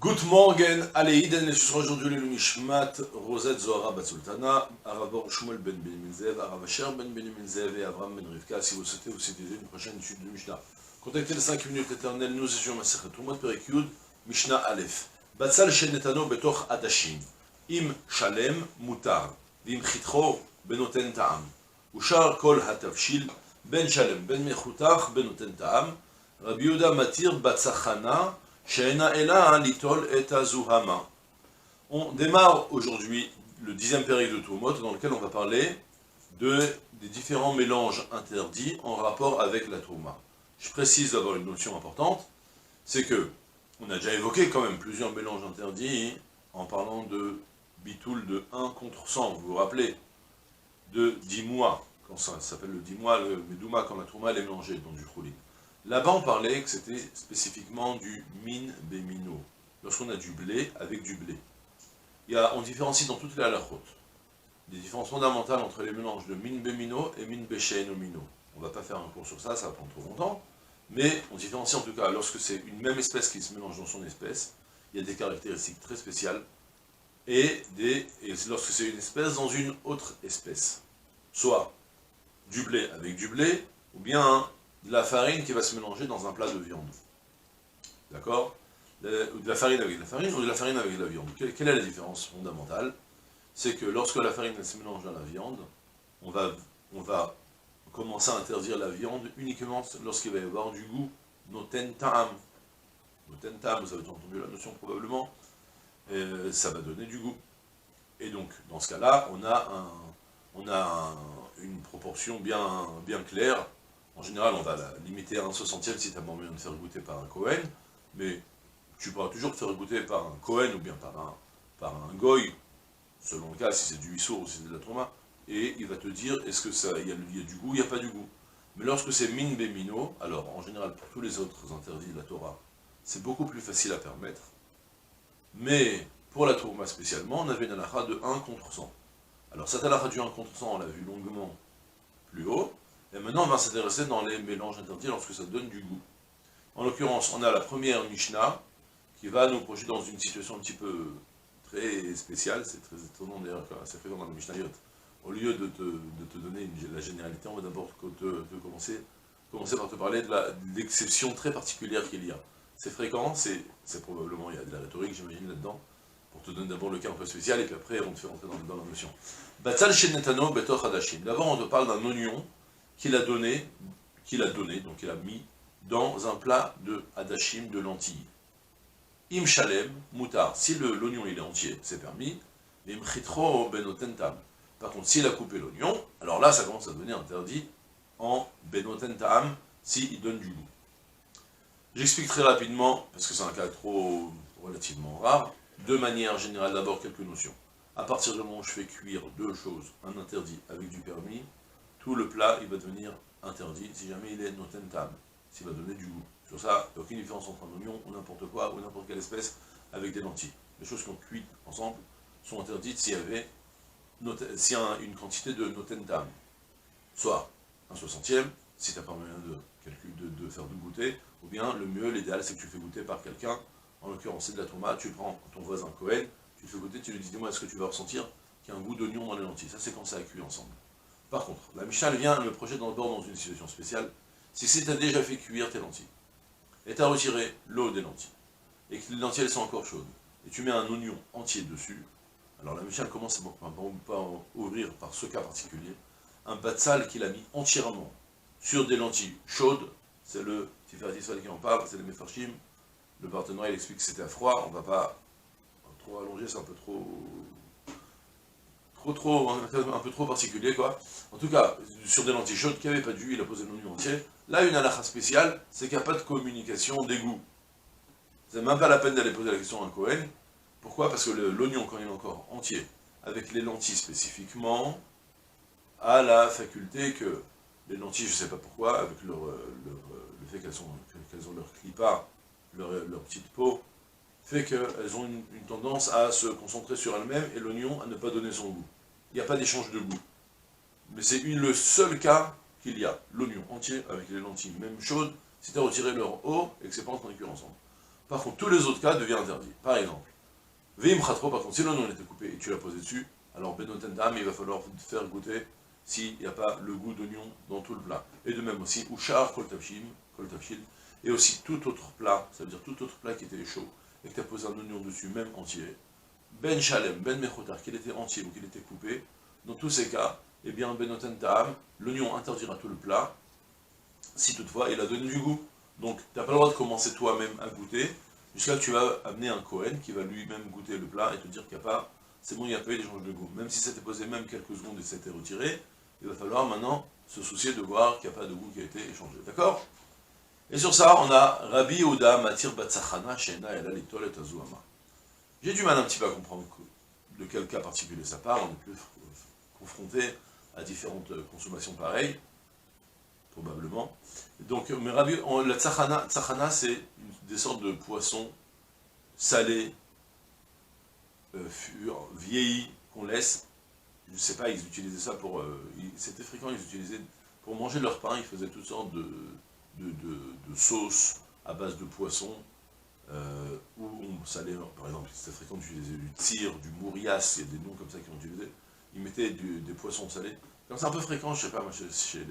Good morning, Aleiden, et ce sera aujourd'hui le Nishmat, Rosette Zohara Batsultana, Arabor Shmuel ben Benimzev, Aravacher ben Benimzev et Avram ben Rivka. Si vous souhaitez vous aider une prochaine étude de Mishnah, contactez les 5 minutes éternelles, nous étions Masechet Tumot Perek Yud, Mishnah Aleph. Batsal Shenetano Betoch Adashim, Im Shalem Mutar, Vim Chitro Benoten Ta'am, Ushar Kol Hatavshil, Ben Shalem Ben Mechutach Benoten Ta'am, Rabbi Yehuda Matir Batsachana, on démarre aujourd'hui le 10e période de Tumot, dans lequel on va parler des différents mélanges interdits en rapport avec la Trouma. Je précise d'abord une notion importante, c'est que on a déjà évoqué quand même plusieurs mélanges interdits en parlant de bitoul de 1 contre 100, vous vous rappelez, de 10 mois, quand ça s'appelle le 10 mois, le Medouma, quand la Trouma elle est mélangée, donc du Choulin. Là-bas, on parlait que c'était spécifiquement du min bémino, lorsqu'on a du blé avec du blé. On différencie dans toutes les halachot des différences fondamentales entre les mélanges de min bémino et min béchenomino. On ne va pas faire un cours sur ça, ça va prendre trop longtemps, mais on différencie en tout cas, lorsque c'est une même espèce qui se mélange dans son espèce, il y a des caractéristiques très spéciales, et lorsque c'est une espèce dans une autre espèce, soit du blé avec du blé, ou bien de la farine qui va se mélanger dans un plat de viande. D'accord? Ou de la farine avec de la farine, ou de la farine avec de la viande. Quelle est la différence fondamentale? C'est que lorsque la farine se mélange dans la viande, on va commencer à interdire la viande uniquement lorsqu'il va y avoir du goût. Noten ta'am. Noten ta'am, vous avez entendu la notion probablement. Ça va donner du goût. Et donc, dans ce cas-là, on a une proportion bien claire. En général, on va la limiter à 1/60 si tu as moyen de faire goûter par un Kohen, mais tu pourras toujours te faire goûter par un Kohen ou bien par un Goy, selon le cas, si c'est du Issour ou si c'est de la Trouma, et il va te dire est-ce que il y a du goût, il n'y a pas du goût. Mais lorsque c'est min bémino, alors en général pour tous les autres interdits de la Torah, c'est beaucoup plus facile à permettre, mais pour la Trouma spécialement, on avait une halakha de 1 contre 100. Alors cette halakha du 1 contre 100, on l'a vu longuement plus haut. Et maintenant, on va s'intéresser dans les mélanges interdits lorsque ça donne du goût. En l'occurrence, on a la première Mishnah qui va nous projeter dans une situation un petit peu très spéciale. C'est très étonnant d'ailleurs, c'est fréquent dans le Mishnayot. Au lieu de te donner la généralité, on va d'abord commencer par te parler de l'exception très particulière qu'il y a. C'est fréquent, c'est probablement, il y a de la rhétorique, j'imagine, là-dedans, pour te donner d'abord le cas un peu spécial, et puis après, on te fait rentrer dans la notion. Batsal shenetano betoch hadashim. D'abord, on te parle d'un oignon qu'il a donné, donc il a mis dans un plat de hadashim, de lentilles. Im shalem, mutar, si l'oignon il est entier, c'est permis. Im chitro benotentam. Par contre, s'il a coupé l'oignon, alors là, ça commence à devenir interdit en benotentam, s'il donne du goût. J'explique très rapidement, parce que c'est un cas relativement rare, de manière générale, d'abord quelques notions. À partir du moment où je fais cuire deux choses, un interdit avec du permis, tout le plat, il va devenir interdit si jamais il est notentam, s'il va donner du goût. Sur ça, il n'y a aucune différence entre un oignon ou n'importe quoi, ou n'importe quelle espèce, avec des lentilles. Les choses qu'on cuit ensemble sont interdites s'il y a une quantité de notentam. Soit 1/60, si tu n'as pas moyen de faire de goûter, ou bien le mieux, l'idéal, c'est que tu fais goûter par quelqu'un, en l'occurrence c'est de la tomate, tu prends ton voisin Cohen, tu le fais goûter, tu lui dis, dis-moi, est-ce que tu vas ressentir qu'il y a un goût d'oignon dans les lentilles? Ça, c'est quand ça a cuit ensemble. Par contre, la Mishnah vient me projette d'abord dans une situation spéciale, c'est si tu as déjà fait cuire tes lentilles, et tu as retiré l'eau des lentilles, et que les lentilles elles sont encore chaudes, et tu mets un oignon entier dessus, alors la Mishnah commence à ouvrir par ce cas particulier, un batsal qu'il a mis entièrement sur des lentilles chaudes, c'est le Tiferet Israël qui en parle, c'est le Mefarshim, le partenaire il explique que c'était à froid, on ne va pas trop allonger, c'est un peu un peu trop particulier, quoi. En tout cas, sur des lentilles chaudes qui n'avaient pas d'huile, il a posé l'oignon entier. Là, une halakha spéciale, c'est qu'il n'y a pas de communication des goûts. C'est même pas la peine d'aller poser la question à un Kohen. Pourquoi? Parce que l'oignon, quand il est encore entier, avec les lentilles spécifiquement, a la faculté que les lentilles, je ne sais pas pourquoi, avec le fait qu'elles ont leur clipa, leur petite peau, fait qu'elles ont une tendance à se concentrer sur elles-mêmes et l'oignon à ne pas donner son goût. Il n'y a pas d'échange de goût. Mais c'est le seul cas qu'il y a. L'oignon entier avec les lentilles, même chaudes, si tu as retiré leur eau et que c'est pas en train de cuire ensemble. Par contre, tous les autres cas deviennent interdits. Par exemple, Veim Khatro, par contre, si l'oignon était coupé et tu l'as posé dessus, alors Benoten Dam, il va falloir faire goûter s'il n'y a pas le goût d'oignon dans tout le plat. Et de même aussi, Ushar Kol Tafshil, et aussi tout autre plat, ça veut dire tout autre plat qui était chaud, et que tu as posé un oignon dessus, même entier, Ben Shalem, Ben Mechotar, qu'il était entier ou qu'il était coupé, dans tous ces cas, eh bien, Benoten Ta'am, l'oignon interdira tout le plat, si toutefois il a donné du goût. Donc, tu n'as pas le droit de commencer toi-même à goûter, jusqu'à que tu vas amener un Kohen qui va lui-même goûter le plat et te dire qu'il n'y a pas, c'est bon, il n'y a pas eu d'échange de goût. Même si c'était posé même quelques secondes et c'était retiré, il va falloir maintenant se soucier de voir qu'il n'y a pas de goût qui a été échangé. D'accord? Et sur ça, on a Rabbi Yehuda Matir Batsachana Shena Ela Litol et Azuama. J'ai du mal un petit peu à comprendre de quel cas particulier ça parle, on est plus confronté à différentes consommations pareilles, probablement. Donc, mais Rabbi, la tsachana, c'est des sortes de poissons salés, vieillis, qu'on laisse. Je ne sais pas, ils utilisaient ça pour... c'était fréquent, ils utilisaient... Pour manger leur pain, ils faisaient toutes sortes de sauces à base de poissons, où on salait, par exemple, c'était fréquent d'utiliser du tir, du mourias, il y a des noms comme ça qui ont utilisé. Ils mettaient des poissons salés. Comme c'est un peu fréquent, je sais pas, moi, chez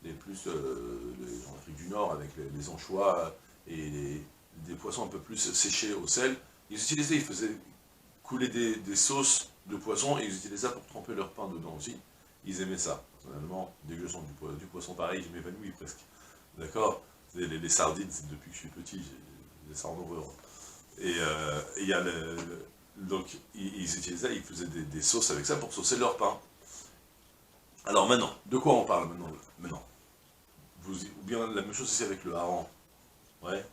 les plus en Afrique du Nord, avec les anchois et des poissons un peu plus séchés au sel, ils faisaient couler des sauces de poissons et ils utilisaient ça pour tremper leur pain dedans aussi. Ils aimaient ça. Personnellement, dès que je sens du poisson pareil, je m'évanouis presque. D'accord? Les sardines, depuis que je suis petit, j'ai ça en horreur. Et il y a donc, ils utilisaient, ils faisaient des sauces avec ça pour saucer leur pain. Alors maintenant, de quoi on parle maintenant? Ou bien la même chose aussi avec le hareng. Ouais,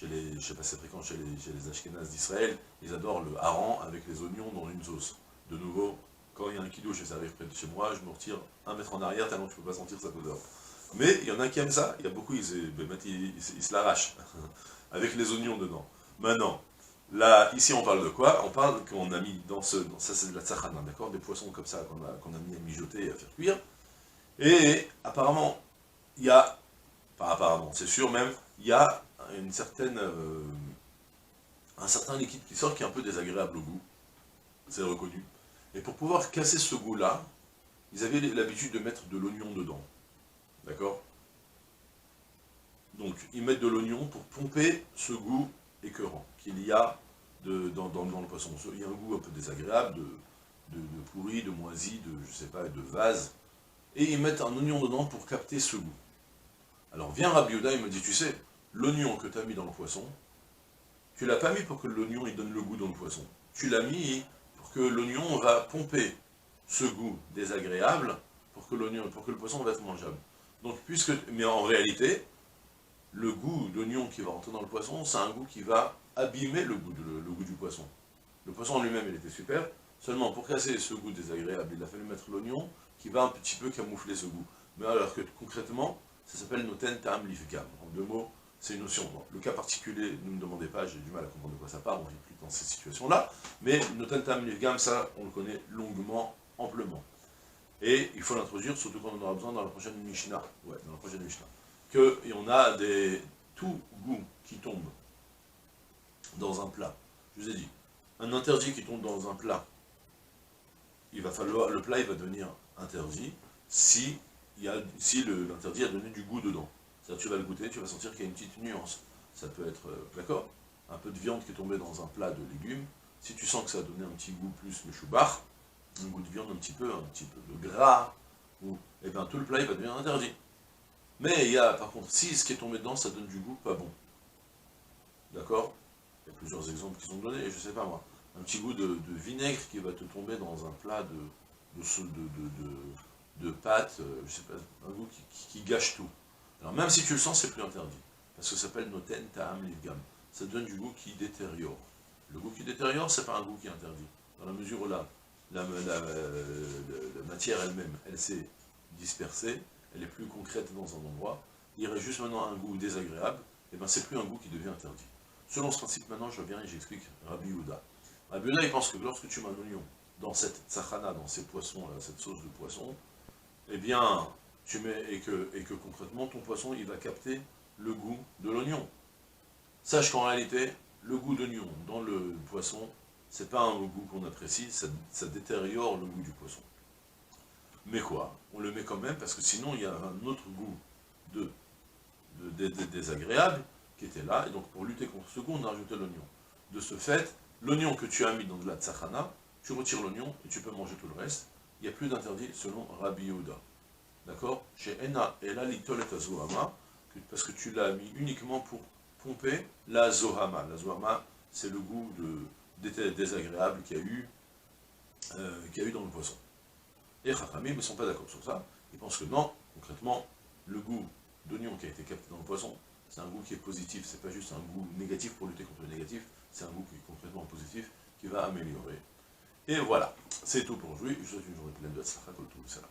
je ne sais pas si c'est fréquent chez les Ashkénazes d'Israël, ils adorent le hareng avec les oignons dans une sauce. De nouveau, quand il y a un kidouche et ça arrive près de chez moi, je me retire 1 mètre en arrière tellement que je ne peux pas sentir sa odeur. Mais il y en a qui aiment ça, il y a beaucoup, ils se l'arrachent, avec les oignons dedans. Maintenant, là, ici on parle de quoi? On parle qu'on a mis ça c'est de la tsachana, d'accord? Des poissons comme ça qu'on a mis à mijoter et à faire cuire. Et apparemment, il y a, enfin apparemment, c'est sûr même, il y a un certain liquide qui sort qui est un peu désagréable au goût, c'est reconnu. Et pour pouvoir casser ce goût-là, ils avaient l'habitude de mettre de l'oignon dedans, d'accord? Donc ils mettent de l'oignon pour pomper ce goût écœurant qu'il y a dans le poisson. Il y a un goût un peu désagréable, de pourri, de moisi, je sais pas, de vase, et ils mettent un oignon dedans pour capter ce goût. Alors vient Rabbi Yehuda, il me dit, tu sais, l'oignon que tu as mis dans le poisson, tu l'as pas mis pour que l'oignon il donne le goût dans le poisson. Tu l'as mis pour que l'oignon va pomper ce goût désagréable pour que le poisson va être mangeable. Donc mais en réalité, le goût d'oignon qui va rentrer dans le poisson, c'est un goût qui va abîmer le goût du poisson. Le poisson en lui-même, il était super, seulement pour casser ce goût désagréable, il a fallu mettre l'oignon qui va un petit peu camoufler ce goût. Mais alors que concrètement, ça s'appelle noten ta'am lifgam. En 2 mots, c'est une notion. Bon, le cas particulier, ne me demandez pas, j'ai du mal à comprendre de quoi ça parle, on ne vit plus dans ces situations-là. Mais noten ta'am lifgam, ça, on le connaît longuement, amplement. Et il faut l'introduire, surtout quand on en aura besoin dans la prochaine Mishnah. Ouais, dans la prochaine Mishnah. Et on a tout goût qui tombe dans un plat. Je vous ai dit, un interdit qui tombe dans un plat, le plat il va devenir interdit si l'interdit a donné du goût dedans. C'est-à-dire tu vas le goûter, tu vas sentir qu'il y a une petite nuance. Ça peut être, d'accord, un peu de viande qui est tombée dans un plat de légumes. Si tu sens que ça a donné un petit goût plus meshubach, un goût de viande un petit peu de gras, et bien tout le plat il va devenir interdit. Mais il y a, par contre, si ce qui est tombé dedans, ça donne du goût pas bon. D'accord? Il y a plusieurs exemples qui sont donnés, je sais pas moi. Un petit goût de vinaigre qui va te tomber dans un plat de pâtes, je sais pas, un goût qui gâche tout. Alors même si tu le sens, c'est plus interdit. Parce que ça s'appelle noten ta'am livgam. Ça donne du goût qui détériore. Le goût qui détériore, c'est pas un goût qui est interdit. Dans la mesure où la matière elle-même, elle s'est dispersée, elle est plus concrète dans un endroit, il y aurait juste maintenant un goût désagréable, et bien c'est plus un goût qui devient interdit. Selon ce principe, maintenant, je reviens et j'explique Rabbi Yehuda. Rabbi Yehuda, il pense que lorsque tu mets un oignon dans cette tsachana, dans ces poissons, cette sauce de poisson, eh bien, tu mets, et que concrètement, ton poisson, il va capter le goût de l'oignon. Sache qu'en réalité, le goût d'oignon dans le poisson, c'est pas un goût qu'on apprécie, ça détériore le goût du poisson. Mais quoi? On le met quand même parce que sinon il y a un autre goût désagréable qui était là, et donc pour lutter contre ce goût, on a rajouté l'oignon. De ce fait, l'oignon que tu as mis dans de la tzachana, tu retires l'oignon et tu peux manger tout le reste. Il n'y a plus d'interdit selon Rabbi Yehuda. D'accord? Chez Ena et la litolet azohama, parce que tu l'as mis uniquement pour pomper la zohama. La zohama, c'est le goût désagréable qu'il y a eu dans le poisson. Et Chachamim ne sont pas d'accord sur ça. Ils pensent que non, concrètement, le goût d'oignon qui a été capté dans le poisson, c'est un goût qui est positif, c'est pas juste un goût négatif pour lutter contre le négatif, c'est un goût qui est complètement positif, qui va améliorer. Et voilà, c'est tout pour aujourd'hui. Je vous souhaite une journée pleine de tzlacha kol tov.